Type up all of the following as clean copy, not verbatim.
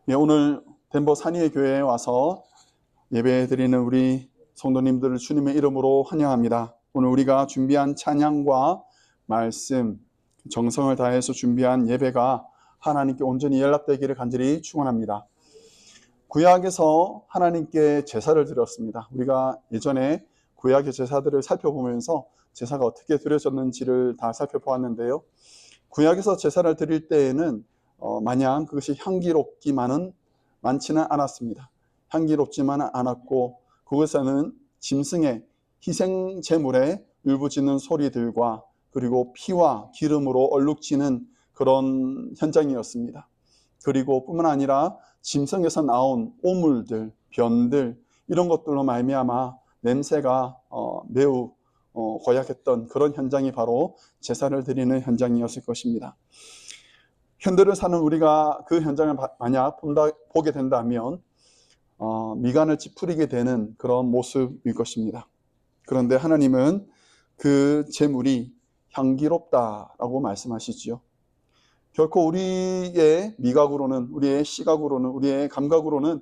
예, 오늘 덴버 산위의 교회에 와서 예배 드리는 우리 성도님들을 주님의 이름으로 환영합니다. 오늘 우리가 준비한 찬양과 말씀, 정성을 다해서 준비한 예배가 하나님께 온전히 연락되기를 간절히 축원합니다. 구약에서 하나님께 제사를 드렸습니다. 우리가 예전에 구약의 제사들을 살펴보면서 제사가 어떻게 드려졌는지를 다 살펴보았는데요. 구약에서 제사를 드릴 때에는 마냥 그것이 향기롭지만은 많지는 않았습니다. 향기롭지만은 않았고 그것에는 짐승의 희생 제물에 울부짖는 소리들과 그리고 피와 기름으로 얼룩지는 그런 현장이었습니다. 그리고 뿐만 아니라 짐승에서 나온 오물들, 변들 이런 것들로 말미암아 냄새가 매우 고약했던 그런 현장이 바로 제사를 드리는 현장이었을 것입니다. 현대를 사는 우리가 그 현장을 만약 보게 된다면 미간을 찌푸리게 되는 그런 모습일 것입니다. 그런데 하나님은 그 제물이 향기롭다라고 말씀하시지요. 결코 우리의 미각으로는, 우리의 시각으로는, 우리의 감각으로는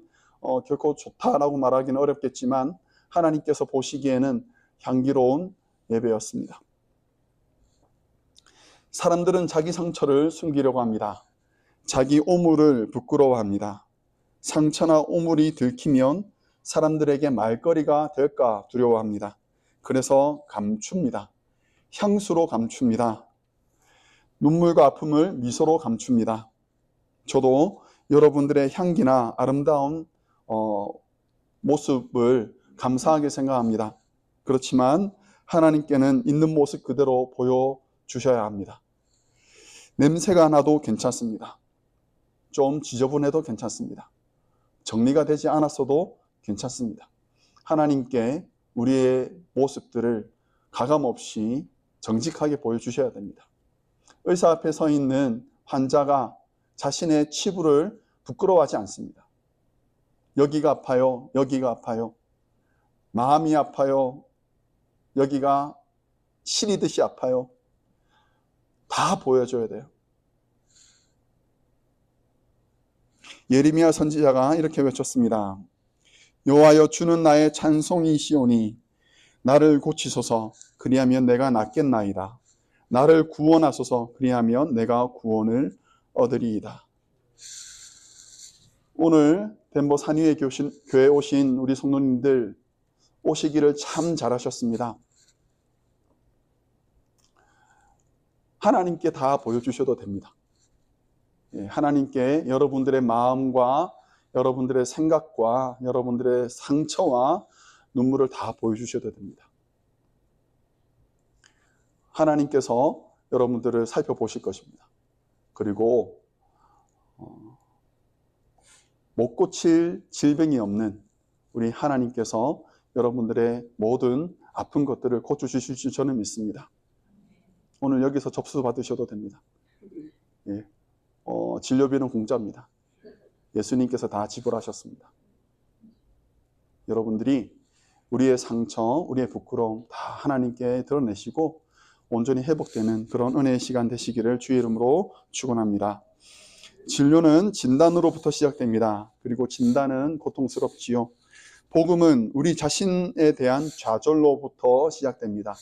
결코 좋다라고 말하기는 어렵겠지만 하나님께서 보시기에는 향기로운 예배였습니다. 사람들은 자기 상처를 숨기려고 합니다. 자기 오물을 부끄러워합니다. 상처나 오물이 들키면 사람들에게 말거리가 될까 두려워합니다. 그래서 감춥니다. 향수로 감춥니다. 눈물과 아픔을 미소로 감춥니다. 저도 여러분들의 향기나 아름다운 모습을 감사하게 생각합니다. 그렇지만 하나님께는 있는 모습 그대로 보여주셔야 합니다. 냄새가 나도 괜찮습니다. 좀 지저분해도 괜찮습니다. 정리가 되지 않았어도 괜찮습니다. 하나님께 우리의 모습들을 가감없이 정직하게 보여주셔야 됩니다. 의사 앞에 서 있는 환자가 자신의 치부를 부끄러워하지 않습니다. 여기가 아파요. 여기가 아파요. 마음이 아파요. 여기가 시리듯이 아파요. 다 보여줘야 돼요. 예레미야 선지자가 이렇게 외쳤습니다. 여호와여 주는 나의 찬송이시오니 나를 고치소서 그리하면 내가 낫겠나이다. 나를 구원하소서 그리하면 내가 구원을 얻으리이다. 오늘 덴버 산위의 교회에 오신 우리 성도님들 오시기를 참 잘하셨습니다. 하나님께 다 보여주셔도 됩니다. 하나님께 여러분들의 마음과 여러분들의 생각과 여러분들의 상처와 눈물을 다 보여주셔도 됩니다. 하나님께서 여러분들을 살펴보실 것입니다. 그리고 못 고칠 질병이 없는 우리 하나님께서 여러분들의 모든 아픈 것들을 고쳐주실 줄 저는 믿습니다. 오늘 여기서 접수 받으셔도 됩니다. 예. 진료비는 공짜입니다. 예수님께서 다 지불하셨습니다. 여러분들이 우리의 상처, 우리의 부끄러움 다 하나님께 드러내시고 온전히 회복되는 그런 은혜의 시간 되시기를 주의 이름으로 축원합니다. 진료는 진단으로부터 시작됩니다. 그리고 진단은 고통스럽지요. 복음은 우리 자신에 대한 좌절로부터 시작됩니다.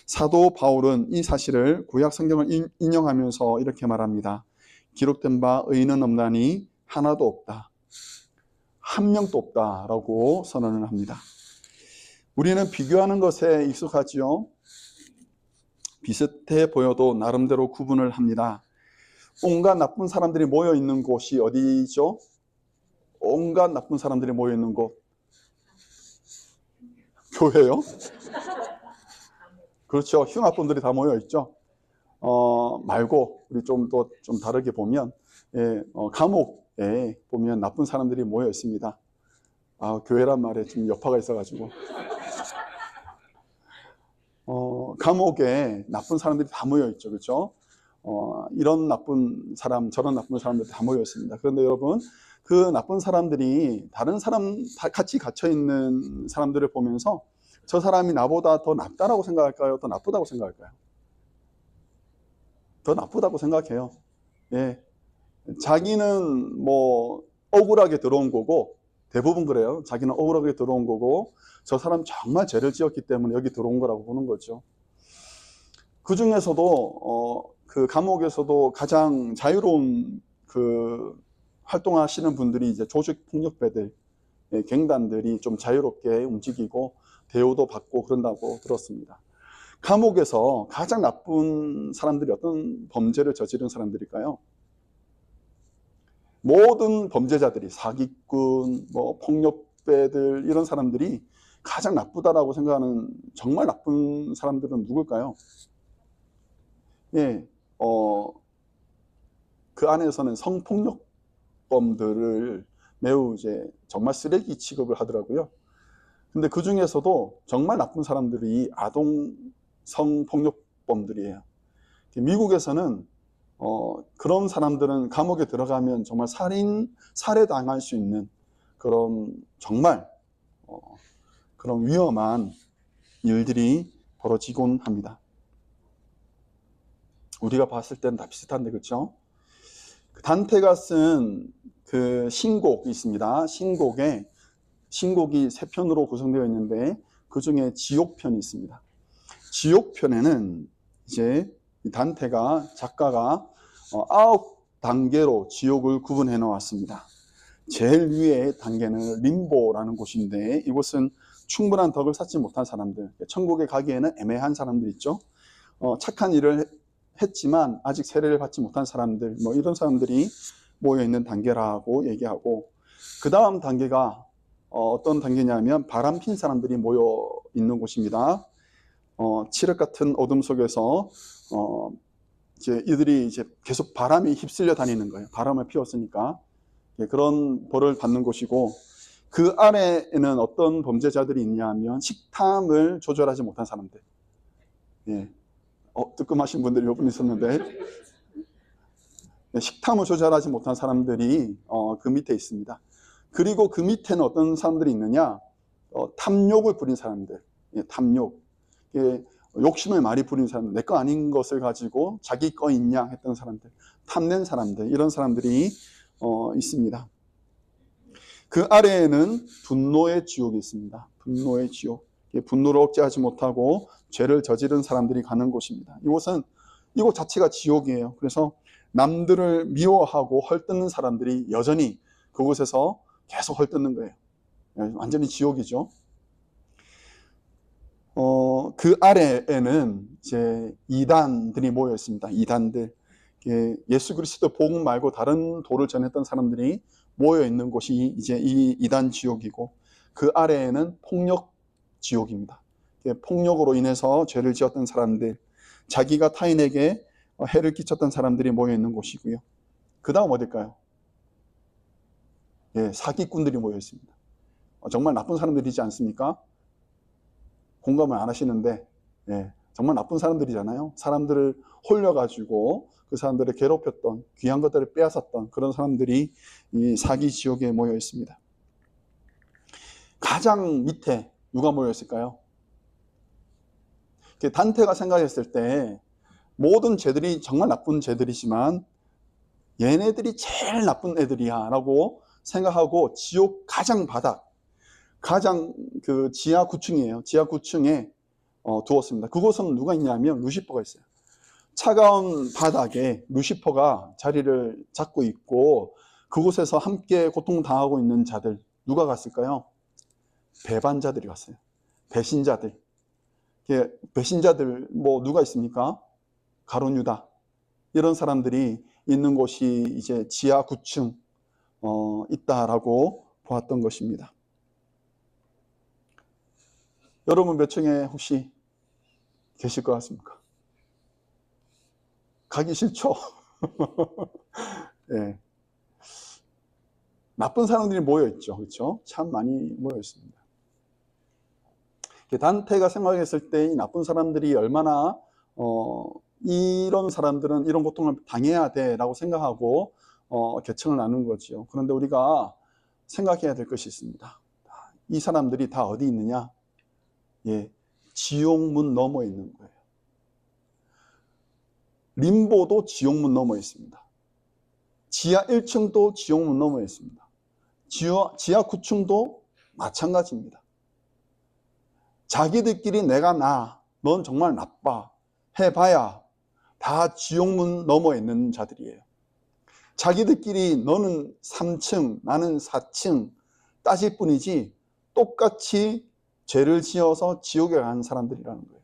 사도 바울은 이 사실을 구약 성경을 인용하면서 이렇게 말합니다. 기록된 바 의인은 없나니 하나도 없다. 한 명도 없다라고 선언을 합니다. 우리는 비교하는 것에 익숙하지요. 비슷해 보여도 나름대로 구분을 합니다. 온갖 나쁜 사람들이 모여 있는 곳이 어디죠? 온갖 나쁜 사람들이 모여 있는 곳. 교회요? 그렇죠. 흉악범들이 다 모여 있죠. 말고 우리 좀 다르게 보면 감옥에 보면 나쁜 사람들이 모여 있습니다. 교회란 말에 좀 여파가 있어가지고 감옥에 나쁜 사람들이 다 모여 있죠. 그렇죠? 이런 나쁜 사람 저런 나쁜 사람들 다 모여 있습니다. 그런데 여러분 그 나쁜 사람들이 다른 사람 다 같이 갇혀 있는 사람들을 보면서 저 사람이 나보다 더 낫다라고 생각할까요? 더 나쁘다고 생각할까요? 더 나쁘다고 생각해요. 예. 자기는 뭐 억울하게 들어온 거고, 대부분 그래요. 자기는 억울하게 들어온 거고, 저 사람 정말 죄를 지었기 때문에 여기 들어온 거라고 보는 거죠. 그 중에서도 그 감옥에서도 가장 자유로운 그 활동하시는 분들이 이제 조직 폭력배들, 갱단들이 좀 자유롭게 움직이고 대우도 받고 그런다고 들었습니다. 감옥에서 가장 나쁜 사람들이 어떤 범죄를 저지른 사람들일까요? 모든 범죄자들이, 사기꾼, 뭐 폭력배들, 이런 사람들이 가장 나쁘다라고 생각하는 정말 나쁜 사람들은 누굴까요? 예, 그 안에서는 성폭력범들을 매우 이제 정말 쓰레기 취급을 하더라고요. 근데 그 중에서도 정말 나쁜 사람들이 아동 성폭력범들이에요. 미국에서는 그런 사람들은 감옥에 들어가면 정말 살해당할 수 있는 그런 정말 그런 위험한 일들이 벌어지곤 합니다. 우리가 봤을 때는 다 비슷한데, 그렇죠? 단테가 쓴 그 신곡이 있습니다. 신곡이 3편으로 구성되어 있는데 그 중에 지옥편이 있습니다. 지옥편에는 이제 단테가 작가가 9단계로 지옥을 구분해 놓았습니다. 제일 위의 단계는 림보라는 곳인데, 이곳은 충분한 덕을 쌓지 못한 사람들, 천국에 가기에는 애매한 사람들 있죠. 착한 일을 했지만 아직 세례를 받지 못한 사람들, 뭐 이런 사람들이 모여 있는 단계라고 얘기하고, 그 다음 단계가 어떤 단계냐면 바람핀 사람들이 모여 있는 곳입니다. 칠흑 같은 어둠 속에서 이제 이들이 이제 계속 바람에 휩쓸려 다니는 거예요. 바람을 피웠으니까. 그런 벌을 받는 곳이고, 그 아래에는 어떤 범죄자들이 있냐면 식탐을 조절하지 못한 사람들. 예. 뜨끔하신 분들이 몇 분 있었는데, 식탐을 조절하지 못한 사람들이 그 밑에 있습니다. 그리고 그 밑에는 어떤 사람들이 있느냐? 탐욕을 부린 사람들. 탐욕. 욕심을 많이 부린 사람들, 내 거 아닌 것을 가지고 자기 거인 양 했던 사람들, 탐낸 사람들, 이런 사람들이 있습니다. 그 아래에는 분노의 지옥이 있습니다. 분노의 지옥. 분노를 억제하지 못하고 죄를 저지른 사람들이 가는 곳입니다. 이곳 자체가 지옥이에요. 그래서 남들을 미워하고 헐뜯는 사람들이 여전히 그곳에서 계속 헐뜯는 거예요. 완전히 지옥이죠. 그 아래에는 이제 이단들이 모여 있습니다. 이단들. 예수 그리스도 복음 말고 다른 도를 전했던 사람들이 모여 있는 곳이 이제 이 이단 지옥이고, 그 아래에는 폭력 지옥입니다. 폭력으로 인해서 죄를 지었던 사람들, 자기가 타인에게 해를 끼쳤던 사람들이 모여 있는 곳이고요. 그 다음 어딜까요? 사기꾼들이 모여 있습니다. 정말 나쁜 사람들이지 않습니까? 공감을 안 하시는데, 정말 나쁜 사람들이잖아요. 사람들을 홀려가지고 그 사람들을 괴롭혔던, 귀한 것들을 빼앗았던 그런 사람들이 이 사기 지옥에 모여 있습니다. 가장 밑에 누가 모여 있을까요? 단테가 생각했을 때 모든 죄들이 정말 나쁜 죄들이지만 얘네들이 제일 나쁜 애들이야 라고 생각하고 지옥 가장 바닥, 가장 그 지하 9층이에요. 지하 9층에 두었습니다. 그곳은 누가 있냐면 루시퍼가 있어요. 차가운 바닥에 루시퍼가 자리를 잡고 있고, 그곳에서 함께 고통당하고 있는 자들, 누가 갔을까요? 배반자들이 갔어요. 배신자들. 배신자들 뭐 누가 있습니까? 가룟 유다. 이런 사람들이 있는 곳이 이제 지하 9층 있다라고 보았던 것입니다. 여러분 몇 층에 혹시 계실 것 같습니까? 가기 싫죠? 네. 나쁜 사람들이 모여있죠. 그렇죠? 참 많이 모여있습니다. 단테가 생각했을 때 이 나쁜 사람들이 얼마나 이런 사람들은 이런 고통을 당해야 돼라고 생각하고 계층을 나눈 거죠. 그런데 우리가 생각해야 될 것이 있습니다. 이 사람들이 다 어디 있느냐? 지옥문 넘어 있는 거예요. 림보도 지옥문 넘어 있습니다. 지하 1층도 지옥문 넘어 있습니다. 지하 구층도 마찬가지입니다. 자기들끼리 내가 넌 정말 나빠 해봐야 다 지옥문 너머에 있는 자들이에요. 자기들끼리 너는 3층 나는 4층 따질 뿐이지 똑같이 죄를 지어서 지옥에 간 사람들이라는 거예요.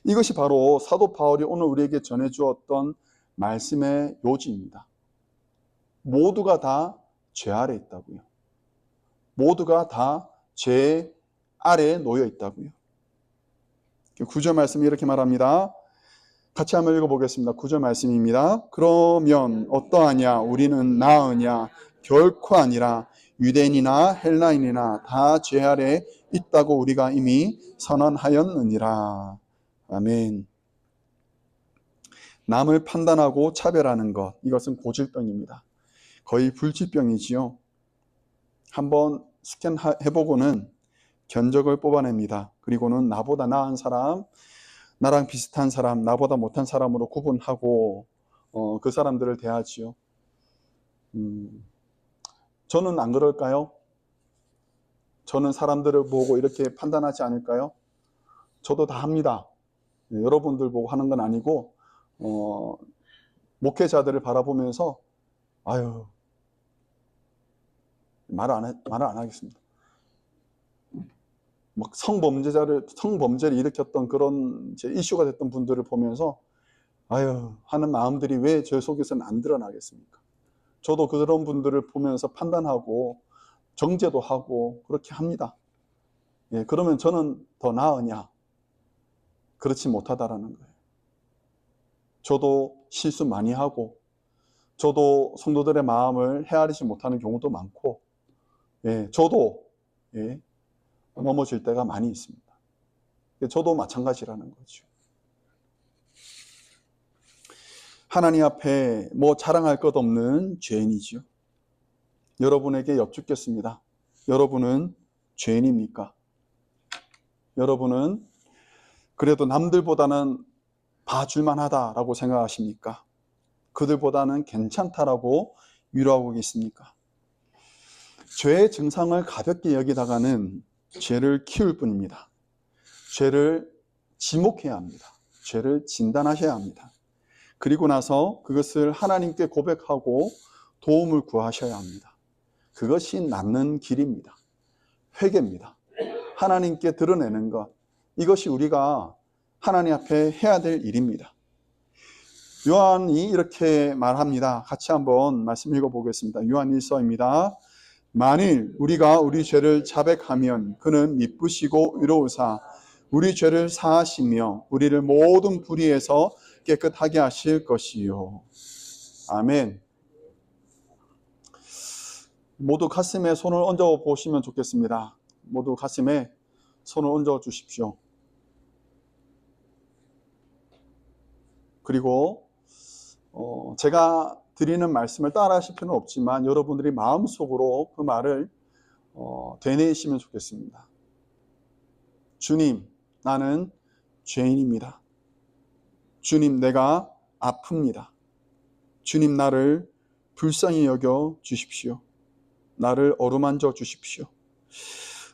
이것이 바로 사도 바울이 오늘 우리에게 전해주었던 말씀의 요지입니다. 모두가 다 죄 아래 있다고요. 모두가 다 죄 아래에 놓여 있다고요. 9절 말씀이 이렇게 말합니다. 같이 한번 읽어보겠습니다. 9절 말씀입니다. 그러면 어떠하냐? 우리는 나으냐? 결코 아니라 유대인이나 헬라인이나 다 죄 아래 있다고 우리가 이미 선언하였느니라. 아멘. 남을 판단하고 차별하는 것, 이것은 고질병입니다. 거의 불치병이지요. 한번 스캔해보고는 견적을 뽑아냅니다. 그리고는 나보다 나은 사람, 나랑 비슷한 사람, 나보다 못한 사람으로 구분하고 그 사람들을 대하지요. 저는 안 그럴까요? 저는 사람들을 보고 이렇게 판단하지 않을까요? 저도 다 합니다. 여러분들 보고 하는 건 아니고 목회자들을 바라보면서 아유 말을 안 하겠습니다. 막 성범죄를 일으켰던 그런 이슈가 됐던 분들을 보면서 아유 하는 마음들이 왜 제 속에서는 안 드러나겠습니까? 저도 그런 분들을 보면서 판단하고 정죄도 하고 그렇게 합니다. 예, 그러면 저는 더 나으냐? 그렇지 못하다라는 거예요. 저도 실수 많이 하고 저도 성도들의 마음을 헤아리지 못하는 경우도 많고 저도 넘어질 때가 많이 있습니다. 저도 마찬가지라는 거죠. 하나님 앞에 뭐 자랑할 것 없는 죄인이지요. 여러분에게 여쭙겠습니다. 여러분은 죄인입니까? 여러분은 그래도 남들보다는 봐줄만 하다라고 생각하십니까? 그들보다는 괜찮다라고 위로하고 계십니까? 죄의 증상을 가볍게 여기다가는 죄를 키울 뿐입니다. 죄를 지목해야 합니다. 죄를 진단하셔야 합니다. 그리고 나서 그것을 하나님께 고백하고 도움을 구하셔야 합니다. 그것이 낫는 길입니다. 회개입니다. 하나님께 드러내는 것, 이것이 우리가 하나님 앞에 해야 될 일입니다. 요한이 이렇게 말합니다. 같이 한번 말씀 읽어보겠습니다. 요한 1서입니다. 만일 우리가 우리 죄를 자백하면 그는 미쁘시고 의로우사 우리 죄를 사하시며 우리를 모든 불의에서 깨끗하게 하실 것이요. 아멘. 모두 가슴에 손을 얹어 보시면 좋겠습니다. 모두 가슴에 손을 얹어 주십시오. 그리고 제가 드리는 말씀을 따라 하실 필요는 없지만 여러분들이 마음속으로 그 말을 되뇌이시면 좋겠습니다. 주님, 나는 죄인입니다. 주님, 내가 아픕니다. 주님, 나를 불쌍히 여겨 주십시오. 나를 어루만져 주십시오.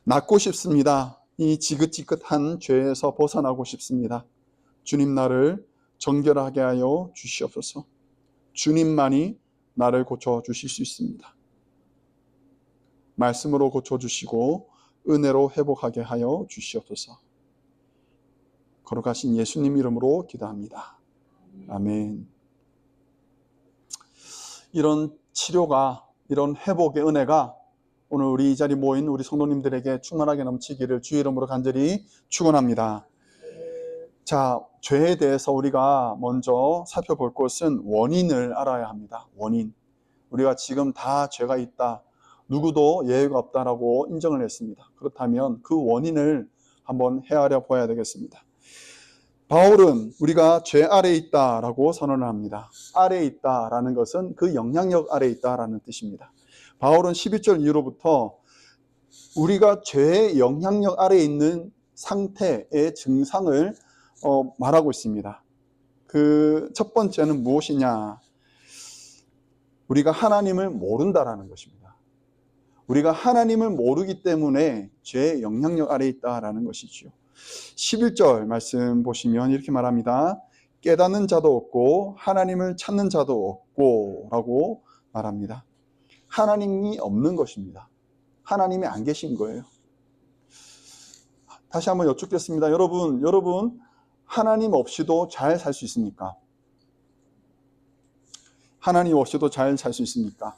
낫고 싶습니다. 이 지긋지긋한 죄에서 벗어나고 싶습니다. 주님, 나를 정결하게 하여 주시옵소서. 주님만이 나를 고쳐주실 수 있습니다. 말씀으로 고쳐주시고 은혜로 회복하게 하여 주시옵소서. 거룩하신 예수님 이름으로 기도합니다. 아멘. 이런 치료가, 이런 회복의 은혜가 오늘 우리 이 자리 모인 우리 성도님들에게 충만하게 넘치기를 주의 이름으로 간절히 축원합니다. 자, 죄에 대해서 우리가 먼저 살펴볼 것은 원인을 알아야 합니다. 원인. 우리가 지금 다 죄가 있다, 누구도 예외가 없다라고 인정을 했습니다. 그렇다면 그 원인을 한번 헤아려 보아야 되겠습니다. 바울은 우리가 죄 아래에 있다라고 선언을 합니다. 아래에 있다라는 것은 그 영향력 아래에 있다라는 뜻입니다. 바울은 11절 이후로부터 우리가 죄의 영향력 아래에 있는 상태의 증상을 말하고 있습니다. 그 첫 번째는 무엇이냐? 우리가 하나님을 모른다라는 것입니다. 우리가 하나님을 모르기 때문에 죄의 영향력 아래에 있다라는 것이지요. 11절 말씀 보시면 이렇게 말합니다. 깨닫는 자도 없고 하나님을 찾는 자도 없고 라고 말합니다. 하나님이 없는 것입니다. 하나님이 안 계신 거예요. 다시 한번 여쭙겠습니다. 여러분 하나님 없이도 잘 살 수 있습니까? 하나님 없이도 잘 살 수 있습니까?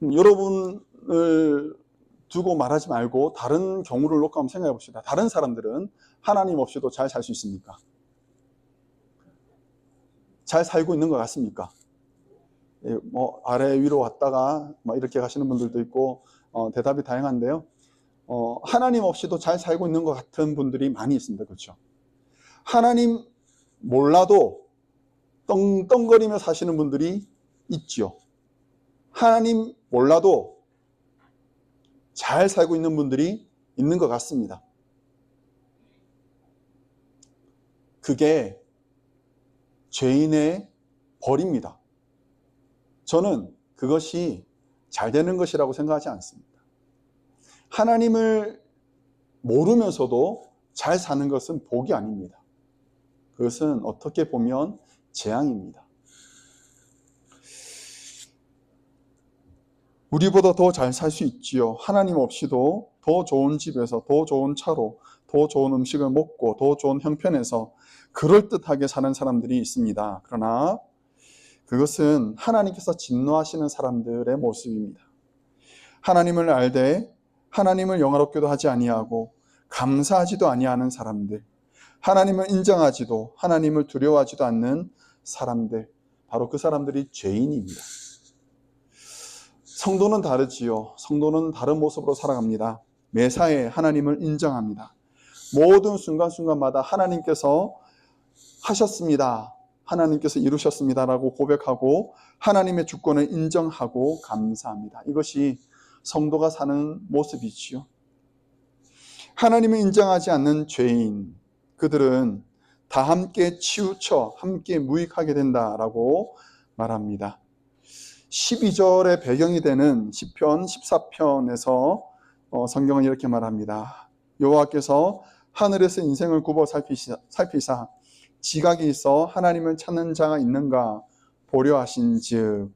여러분을 두고 말하지 말고 다른 경우를 놓고 한번 생각해 봅시다. 다른 사람들은 하나님 없이도 잘 살 수 있습니까? 잘 살고 있는 것 같습니까? 아래 위로 왔다가 이렇게 가시는 분들도 있고 대답이 다양한데요. 하나님 없이도 잘 살고 있는 것 같은 분들이 많이 있습니다. 그렇죠? 하나님 몰라도 떵떵거리며 사시는 분들이 있죠. 하나님 몰라도 잘 살고 있는 분들이 있는 것 같습니다. 그게 죄인의 벌입니다. 저는 그것이 잘 되는 것이라고 생각하지 않습니다. 하나님을 모르면서도 잘 사는 것은 복이 아닙니다. 그것은 어떻게 보면 재앙입니다. 우리보다 더 잘 살 수 있지요. 하나님 없이도 더 좋은 집에서, 더 좋은 차로, 더 좋은 음식을 먹고, 더 좋은 형편에서 그럴듯하게 사는 사람들이 있습니다. 그러나 그것은 하나님께서 진노하시는 사람들의 모습입니다. 하나님을 알되 하나님을 영화롭게도 하지 아니하고 감사하지도 아니하는 사람들, 하나님을 인정하지도 하나님을 두려워하지도 않는 사람들, 바로 그 사람들이 죄인입니다. 성도는 다르지요. 성도는 다른 모습으로 살아갑니다. 매사에 하나님을 인정합니다. 모든 순간순간마다 하나님께서 하셨습니다. 하나님께서 이루셨습니다라고 고백하고 하나님의 주권을 인정하고 감사합니다. 이것이 성도가 사는 모습이지요. 하나님을 인정하지 않는 죄인, 그들은 다 함께 치우쳐 함께 무익하게 된다라고 말합니다. 12절의 배경이 되는 시편 14편에서 성경은 이렇게 말합니다. 여호와께서 하늘에서 인생을 굽어 살피사 지각이 있어 하나님을 찾는 자가 있는가 보려 하신즉,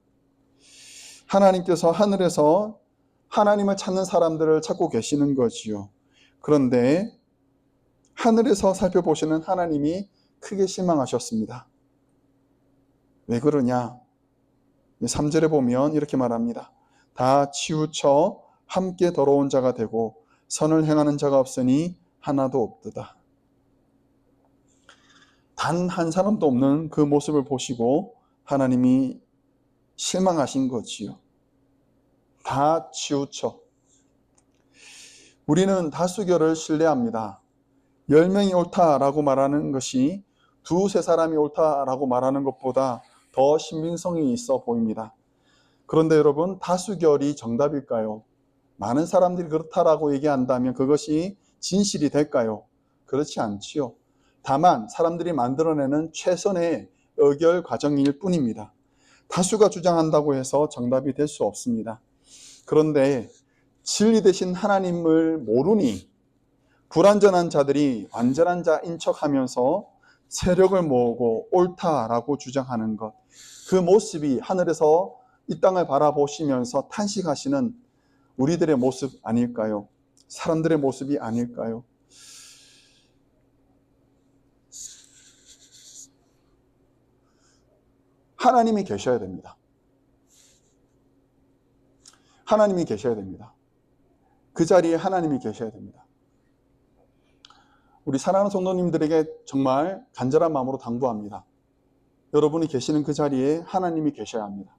하나님께서 하늘에서 하나님을 찾는 사람들을 찾고 계시는 거지요. 그런데 하늘에서 살펴보시는 하나님이 크게 실망하셨습니다. 왜 그러냐? 3절에 보면 이렇게 말합니다. 다 치우쳐 함께 더러운 자가 되고 선을 행하는 자가 없으니 하나도 없도다. 단 한 사람도 없는 그 모습을 보시고 하나님이 실망하신 거지요. 다 치우쳐. 우리는 다수결을 신뢰합니다. 10명이 옳다라고 말하는 것이 두세 사람이 옳다라고 말하는 것보다 더 신빙성이 있어 보입니다. 그런데 여러분, 다수결이 정답일까요? 많은 사람들이 그렇다라고 얘기한다면 그것이 진실이 될까요? 그렇지 않지요. 다만 사람들이 만들어내는 최선의 의결 과정일 뿐입니다. 다수가 주장한다고 해서 정답이 될 수 없습니다. 그런데 진리 되신 하나님을 모르니 불완전한 자들이 완전한 자인 척하면서 세력을 모으고 옳다라고 주장하는 것, 그 모습이 하늘에서 이 땅을 바라보시면서 탄식하시는 우리들의 모습 아닐까요? 사람들의 모습이 아닐까요? 하나님이 계셔야 됩니다. 하나님이 계셔야 됩니다. 그 자리에 하나님이 계셔야 됩니다. 우리 사랑하는 성도님들에게 정말 간절한 마음으로 당부합니다. 여러분이 계시는 그 자리에 하나님이 계셔야 합니다.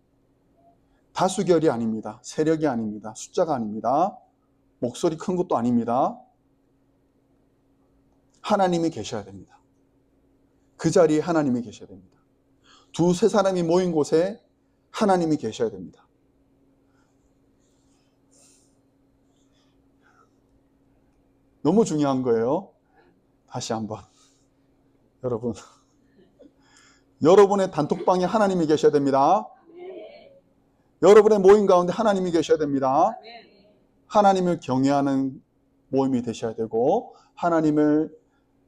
다수결이 아닙니다. 세력이 아닙니다. 숫자가 아닙니다. 목소리 큰 것도 아닙니다. 하나님이 계셔야 됩니다. 그 자리에 하나님이 계셔야 됩니다. 두세 사람이 모인 곳에 하나님이 계셔야 됩니다. 너무 중요한 거예요. 다시 한번 여러분, 여러분의 단톡방에 하나님이 계셔야 됩니다. 여러분의 모임 가운데 하나님이 계셔야 됩니다. 하나님을 경외하는 모임이 되셔야 되고 하나님을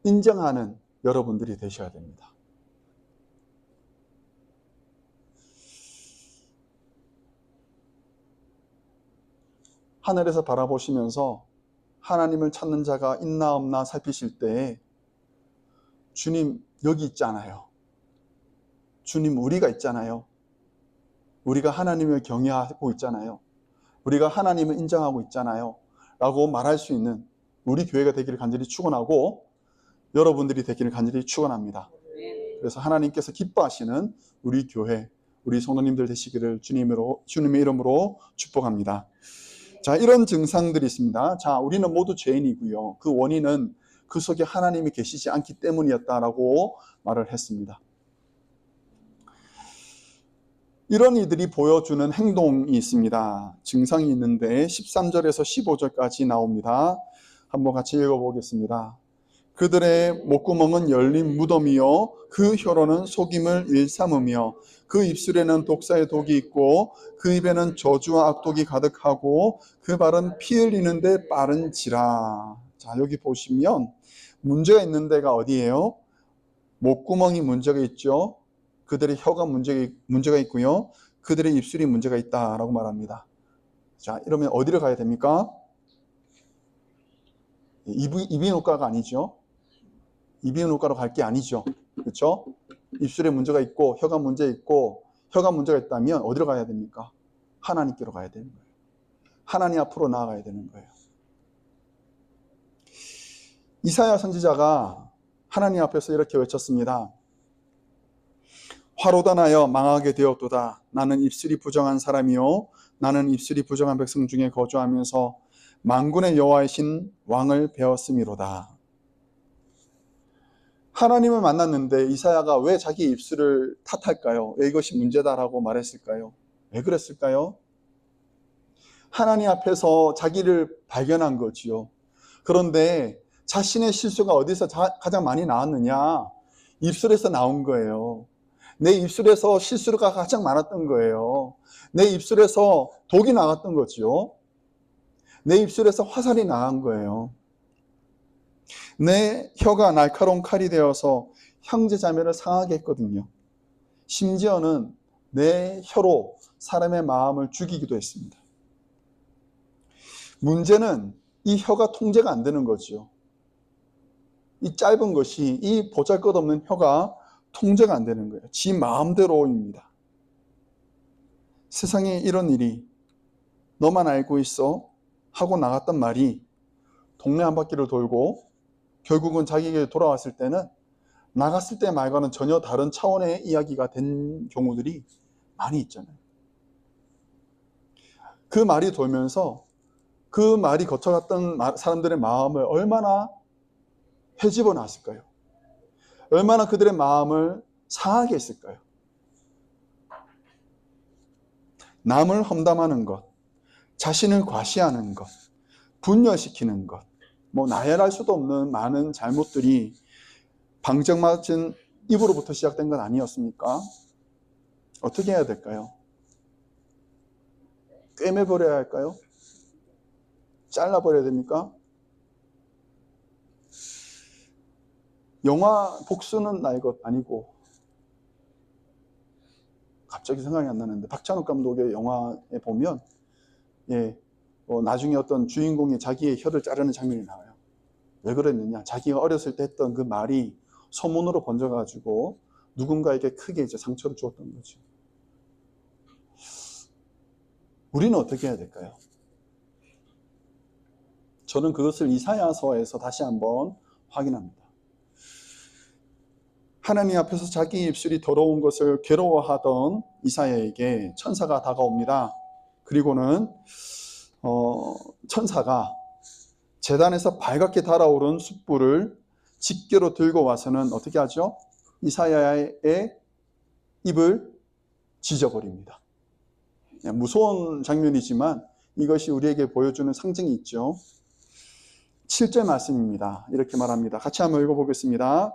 인정하는 여러분들이 되셔야 됩니다. 하늘에서 바라보시면서 하나님을 찾는 자가 있나 없나 살피실 때 주님 여기 있잖아요. 주님 우리가 있잖아요. 우리가 하나님을 경외하고 있잖아요. 우리가 하나님을 인정하고 있잖아요. 라고 말할 수 있는 우리 교회가 되기를 간절히 축원하고 여러분들이 되기를 간절히 축원합니다. 그래서 하나님께서 기뻐하시는 우리 교회, 우리 성도님들 되시기를 주님의 이름으로 축복합니다. 자, 이런 증상들이 있습니다. 자, 우리는 모두 죄인이고요. 그 원인은 그 속에 하나님이 계시지 않기 때문이었다라고 말을 했습니다. 이런 이들이 보여주는 행동이 있습니다. 증상이 있는데 13절에서 15절까지 나옵니다. 한번 같이 읽어보겠습니다. 그들의 목구멍은 열린 무덤이요 그 혀로는 속임을 일삼으며 그 입술에는 독사의 독이 있고 그 입에는 저주와 악독이 가득하고 그 발은 피 흘리는데 빠른지라. 자, 여기 보시면 문제가 있는 데가 어디예요? 목구멍이 문제가 있죠. 그들의 혀가 문제가 있고요. 그들의 입술이 문제가 있다라고 말합니다. 자, 이러면 어디를 가야 됩니까? 이비인후과가 아니죠. 이비인후과로 갈 게 아니죠. 그렇죠? 입술에 문제가 있고 혀가 문제 있고 혀가 문제가 있다면 어디로 가야 됩니까? 하나님께로 가야 되는 거예요. 하나님 앞으로 나아가야 되는 거예요. 이사야 선지자가 하나님 앞에서 이렇게 외쳤습니다. 화로다 나여 망하게 되었도다. 나는 입술이 부정한 사람이요 나는 입술이 부정한 백성 중에 거주하면서 만군의 여호와이신 왕을 배웠음이로다. 하나님을 만났는데 이사야가 왜 자기 입술을 탓할까요? 왜 이것이 문제다라고 말했을까요? 왜 그랬을까요? 하나님 앞에서 자기를 발견한 거지요. 그런데 자신의 실수가 어디서 가장 많이 나왔느냐? 입술에서 나온 거예요. 내 입술에서 실수가 가장 많았던 거예요. 내 입술에서 독이 나왔던 거지요. 내 입술에서 화살이 나간 거예요. 내 혀가 날카로운 칼이 되어서 형제 자매를 상하게 했거든요. 심지어는 내 혀로 사람의 마음을 죽이기도 했습니다. 문제는 이 혀가 통제가 안 되는 거죠. 이 짧은 것이, 이 보잘것없는 혀가 통제가 안 되는 거예요. 지 마음대로입니다. 세상에 이런 일이 너만 알고 있어 하고 나갔던 말이 동네 한 바퀴를 돌고 결국은 자기에게 돌아왔을 때는 나갔을 때 말과는 전혀 다른 차원의 이야기가 된 경우들이 많이 있잖아요. 그 말이 돌면서 그 말이 거쳐갔던 사람들의 마음을 얼마나 헤집어 놨을까요? 얼마나 그들의 마음을 상하게 했을까요? 남을 험담하는 것, 자신을 과시하는 것, 분열시키는 것, 나열할 수도 없는 많은 잘못들이 방정맞은 입으로부터 시작된 건 아니었습니까? 어떻게 해야 될까요? 꿰매버려야 할까요? 잘라버려야 됩니까? 영화 복수는 나의 것 아니고, 갑자기 생각이 안 나는데 박찬욱 감독의 영화에 보면 나중에 어떤 주인공이 자기의 혀를 자르는 장면이 나와요. 왜 그랬느냐? 자기가 어렸을 때 했던 그 말이 소문으로 번져가지고 누군가에게 크게 이제 상처를 주었던 거죠. 우리는 어떻게 해야 될까요? 저는 그것을 이사야서에서 다시 한번 확인합니다. 하나님 앞에서 자기 입술이 더러운 것을 괴로워하던 이사야에게 천사가 다가옵니다. 그리고는 천사가 제단에서 발갛게 달아오른 숯불을 집게로 들고 와서는 어떻게 하죠? 이사야의 입을 지져버립니다. 무서운 장면이지만 이것이 우리에게 보여주는 상징이 있죠. 7절 말씀입니다. 이렇게 말합니다. 같이 한번 읽어보겠습니다.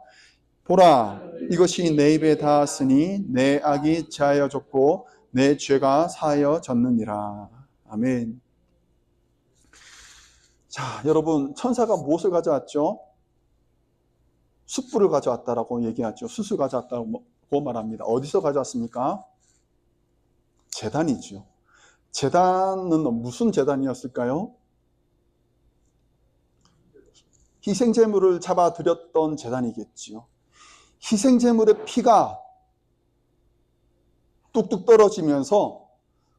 보라, 이것이 내 입에 닿았으니 내 악이 제하여졌고 내 죄가 사하여졌느니라. 아멘. 자, 여러분, 천사가 무엇을 가져왔죠? 숯불을 가져왔다라고 얘기하죠. 숯을 가져왔다고 말합니다. 어디서 가져왔습니까? 제단이죠. 제단은 무슨 제단이었을까요? 희생제물을 잡아드렸던 제단이겠지요. 희생제물의 피가 뚝뚝 떨어지면서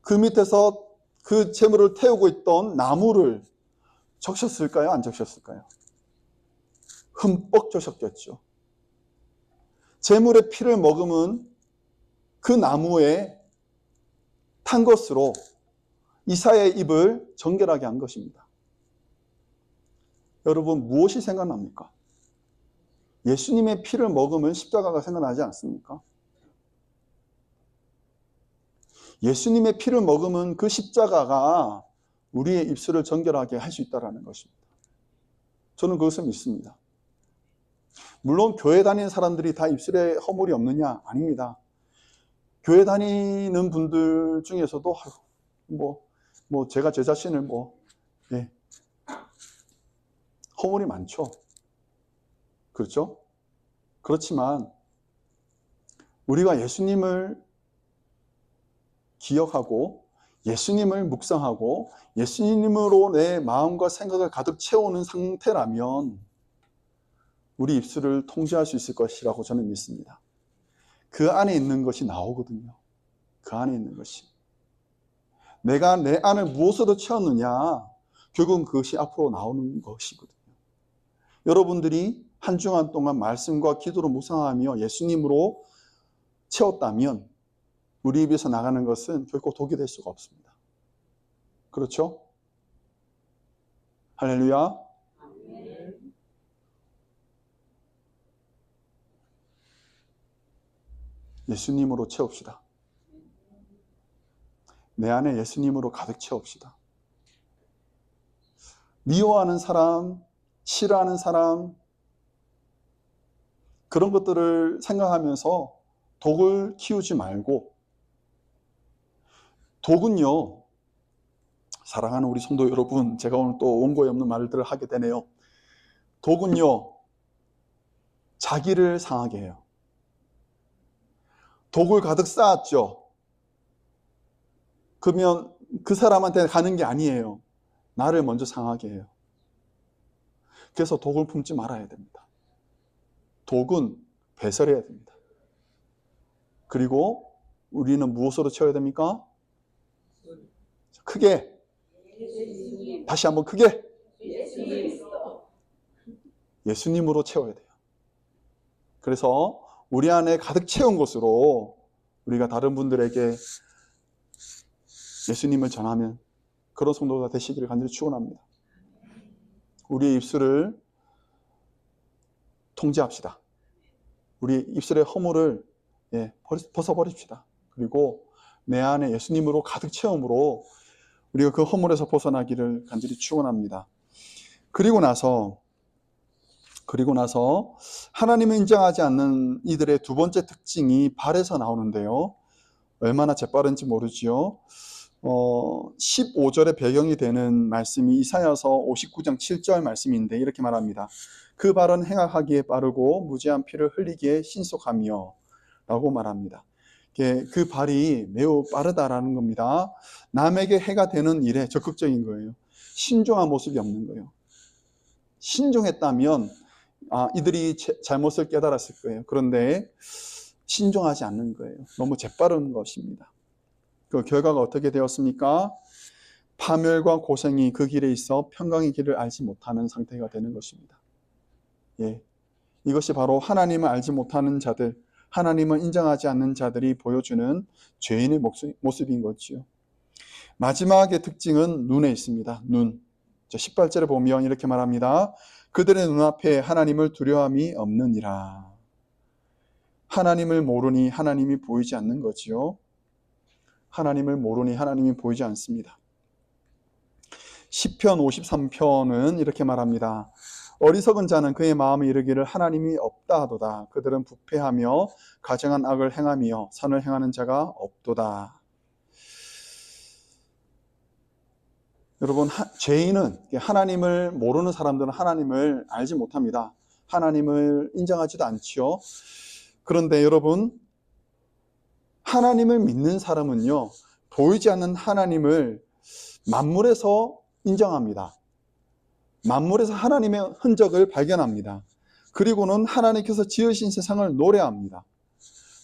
그 밑에서 그 제물을 태우고 있던 나무를 적셨을까요? 안 적셨을까요? 흠뻑 적셨겠죠. 제물의 피를 머금은 그 나무에 탄 것으로 이사야의 입을 정결하게 한 것입니다. 여러분, 무엇이 생각납니까? 예수님의 피를 머금은 십자가가 생각나지 않습니까? 예수님의 피를 머금은 그 십자가가 우리의 입술을 정결하게 할 수 있다는 것입니다. 저는 그것을 믿습니다. 물론 교회 다니는 사람들이 다 입술에 허물이 없느냐? 아닙니다. 교회 다니는 분들 중에서도 제가 제 자신을 허물이 많죠. 그렇죠? 그렇지만 우리가 예수님을 기억하고 예수님을 묵상하고 예수님으로 내 마음과 생각을 가득 채우는 상태라면 우리 입술을 통제할 수 있을 것이라고 저는 믿습니다. 그 안에 있는 것이 나오거든요. 그 안에 있는 것이. 내가 내 안을 무엇으로 채웠느냐, 결국은 그것이 앞으로 나오는 것이거든요. 여러분들이 한 주간 동안 말씀과 기도로 묵상하며 예수님으로 채웠다면 우리 입에서 나가는 것은 결코 독이 될 수가 없습니다. 그렇죠? 할렐루야. 예수님으로 채웁시다. 내 안에 예수님으로 가득 채웁시다. 미워하는 사람, 싫어하는 사람, 그런 것들을 생각하면서 독을 키우지 말고, 독은요, 사랑하는 우리 성도 여러분, 제가 오늘 또 원고에 없는 말들을 하게 되네요. 독은요, 자기를 상하게 해요. 독을 가득 쌓았죠. 그러면 그 사람한테 가는 게 아니에요. 나를 먼저 상하게 해요. 그래서 독을 품지 말아야 됩니다. 독은 배설해야 됩니다. 그리고 우리는 무엇으로 채워야 됩니까? 크게. 다시 한번 크게. 예수님으로 채워야 돼요. 그래서 우리 안에 가득 채운 것으로 우리가 다른 분들에게 예수님을 전하면 그런 성도가 되시기를 간절히 축원합니다. 우리의 입술을 통제합시다. 우리 입술의 허물을 벗어버립시다. 그리고 내 안에 예수님으로 가득 채움으로 우리가 그 허물에서 벗어나기를 간절히 축원합니다. 그리고 나서 하나님을 인정하지 않는 이들의 두 번째 특징이 발에서 나오는데요. 얼마나 재빠른지 모르지요. 15절의 배경이 되는 말씀이 이사야서 59장 7절 말씀인데 이렇게 말합니다. 그 발은 행악하기에 빠르고 무지한 피를 흘리기에 신속하며 라고 말합니다. 그 발이 매우 빠르다라는 겁니다. 남에게 해가 되는 일에 적극적인 거예요. 신중한 모습이 없는 거예요. 신중했다면 이들이 잘못을 깨달았을 거예요. 그런데 신중하지 않는 거예요. 너무 재빠른 것입니다. 그 결과가 어떻게 되었습니까? 파멸과 고생이 그 길에 있어 평강의 길을 알지 못하는 상태가 되는 것입니다. 이것이 바로 하나님을 알지 못하는 자들, 하나님을 인정하지 않는 자들이 보여주는 죄인의 모습인 거지요. 마지막의 특징은 눈에 있습니다. 눈. 18절에 보면 이렇게 말합니다. 그들의 눈앞에 하나님을 두려움이 없느니라. 하나님을 모르니 하나님이 보이지 않는 거지요. 하나님을 모르니 하나님이 보이지 않습니다. 시편 53편은 이렇게 말합니다. 어리석은 자는 그의 마음에 이르기를 하나님이 없다 하도다. 그들은 부패하며 가증한 악을 행하며 선을 행하는 자가 없도다. 여러분, 죄인은, 하나님을 모르는 사람들은 하나님을 알지 못합니다. 하나님을 인정하지도 않지요. 그런데 여러분, 하나님을 믿는 사람은요, 보이지 않는 하나님을 만물에서 인정합니다. 만물에서 하나님의 흔적을 발견합니다. 그리고는 하나님께서 지으신 세상을 노래합니다.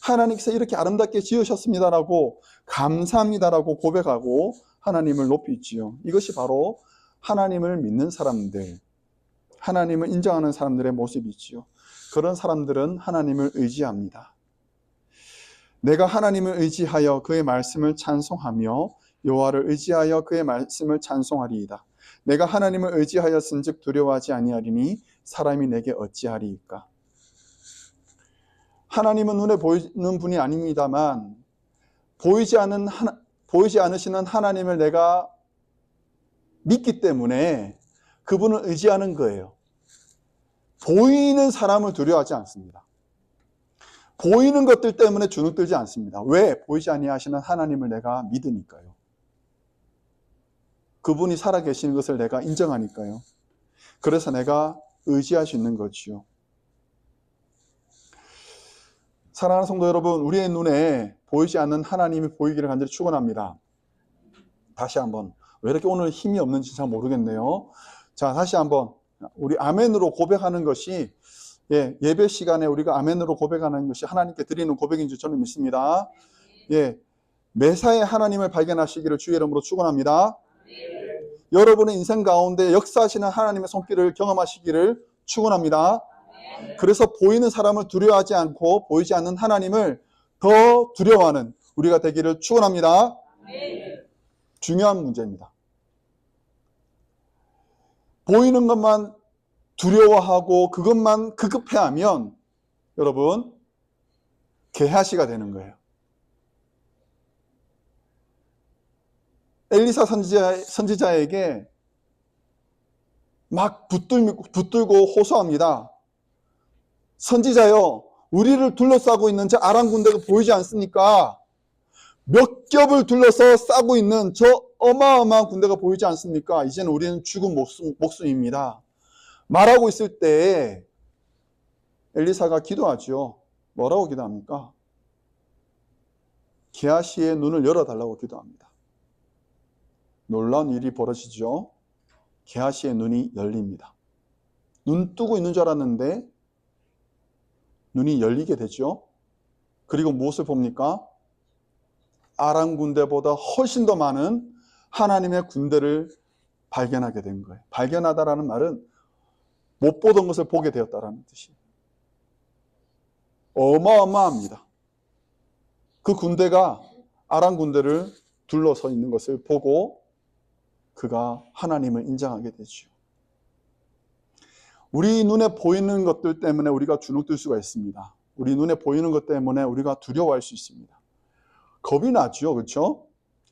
하나님께서 이렇게 아름답게 지으셨습니다라고, 감사합니다라고 고백하고 하나님을 높이지요. 이것이 바로 하나님을 믿는 사람들, 하나님을 인정하는 사람들의 모습이지요. 그런 사람들은 하나님을 의지합니다. 내가 하나님을 의지하여 그의 말씀을 찬송하며 여호와를 의지하여 그의 말씀을 찬송하리이다. 내가 하나님을 의지하였은즉 두려워하지 아니하리니 사람이 내게 어찌하리이까. 하나님은 눈에 보이는 분이 아닙니다만 보이지 않으시는 하나님을 내가 믿기 때문에 그분을 의지하는 거예요. 보이는 사람을 두려워하지 않습니다. 보이는 것들 때문에 주눅들지 않습니다. 왜? 보이지 아니하시는 하나님을 내가 믿으니까요. 그분이 살아계시는 것을 내가 인정하니까요. 그래서 내가 의지할 수 있는 거지요. 사랑하는 성도 여러분, 우리의 눈에 보이지 않는 하나님이 보이기를 간절히 축원합니다. 다시 한번, 왜 이렇게 오늘 힘이 없는지 잘 모르겠네요. 자, 다시 한번 우리 아멘으로 고백하는 것이, 예배 시간에 우리가 아멘으로 고백하는 것이 하나님께 드리는 고백인 줄 저는 믿습니다. 매사에 하나님을 발견하시기를 주의 이름으로 축원합니다. 여러분의 인생 가운데 역사하시는 하나님의 손길을 경험하시기를 축원합니다. 그래서 보이는 사람을 두려워하지 않고 보이지 않는 하나님을 더 두려워하는 우리가 되기를 축원합니다. 중요한 문제입니다. 보이는 것만 두려워하고 그것만 급급해하면 여러분 게하시가 되는 거예요. 엘리사 선지자에게 막 붙들고 호소합니다. 선지자여, 우리를 둘러싸고 있는 저 아람 군대가 보이지 않습니까? 몇 겹을 둘러서 싸고 있는 저 어마어마한 군대가 보이지 않습니까? 이제는 우리는 죽은 목숨입니다. 말하고 있을 때 엘리사가 기도하죠. 뭐라고 기도합니까? 게하시의 눈을 열어달라고 기도합니다. 놀라운 일이 벌어지죠. 게하시의 눈이 열립니다. 눈 뜨고 있는 줄 알았는데 눈이 열리게 되죠. 그리고 무엇을 봅니까? 아람 군대보다 훨씬 더 많은 하나님의 군대를 발견하게 된 거예요. 발견하다라는 말은 못 보던 것을 보게 되었다라는 뜻이에요. 어마어마합니다. 그 군대가 아람 군대를 둘러서 있는 것을 보고 그가 하나님을 인정하게 되죠. 우리 눈에 보이는 것들 때문에 우리가 주눅들 수가 있습니다. 우리 눈에 보이는 것 때문에 우리가 두려워할 수 있습니다. 겁이 나죠, 그렇죠?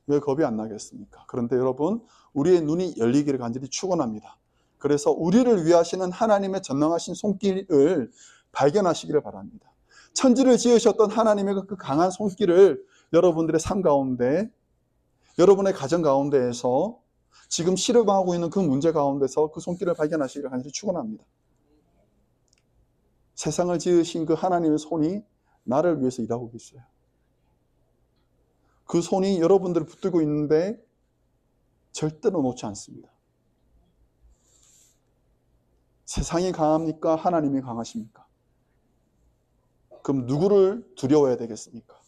왜 겁이 안 나겠습니까? 그런데 여러분, 우리의 눈이 열리기를 간절히 축원합니다. 그래서 우리를 위하시는 하나님의 전능하신 손길을 발견하시기를 바랍니다. 천지를 지으셨던 하나님의 그 강한 손길을 여러분들의 삶 가운데, 여러분의 가정 가운데에서 지금 실험하고 있는 그 문제 가운데서 그 손길을 발견하시기를 간절히 축원합니다. 세상을 지으신 그 하나님의 손이 나를 위해서 일하고 계세요. 그 손이 여러분들을 붙들고 있는데 절대로 놓지 않습니다. 세상이 강합니까? 하나님이 강하십니까? 그럼 누구를 두려워해야 되겠습니까?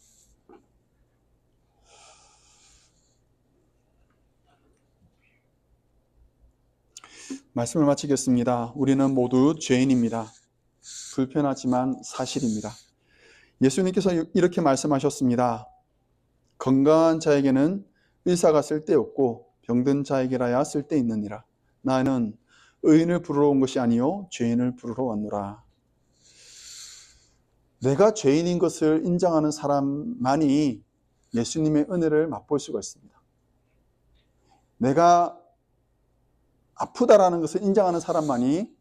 말씀을 마치겠습니다. 우리는 모두 죄인입니다. 불편하지만 사실입니다. 예수님께서 이렇게 말씀하셨습니다. 건강한 자에게는 의사가 쓸데없고 병든 자에게라야 쓸데있느니라. 나는 의인을 부르러 온 것이 아니요 죄인을 부르러 왔노라. 내가 죄인인 것을 인정하는 사람만이 예수님의 은혜를 맛볼 수가 있습니다. 내가 아프다라는 것을 인정하는 사람만이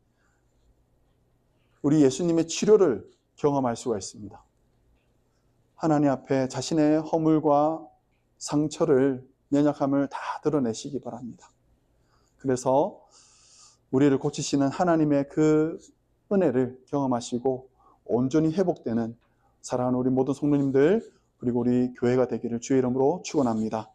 우리 예수님의 치료를 경험할 수가 있습니다. 하나님 앞에 자신의 허물과 상처를, 연약함을 다 드러내시기 바랍니다. 그래서 우리를 고치시는 하나님의 그 은혜를 경험하시고 온전히 회복되는 사랑하는 우리 모든 성도님들, 그리고 우리 교회가 되기를 주의 이름으로 축원합니다.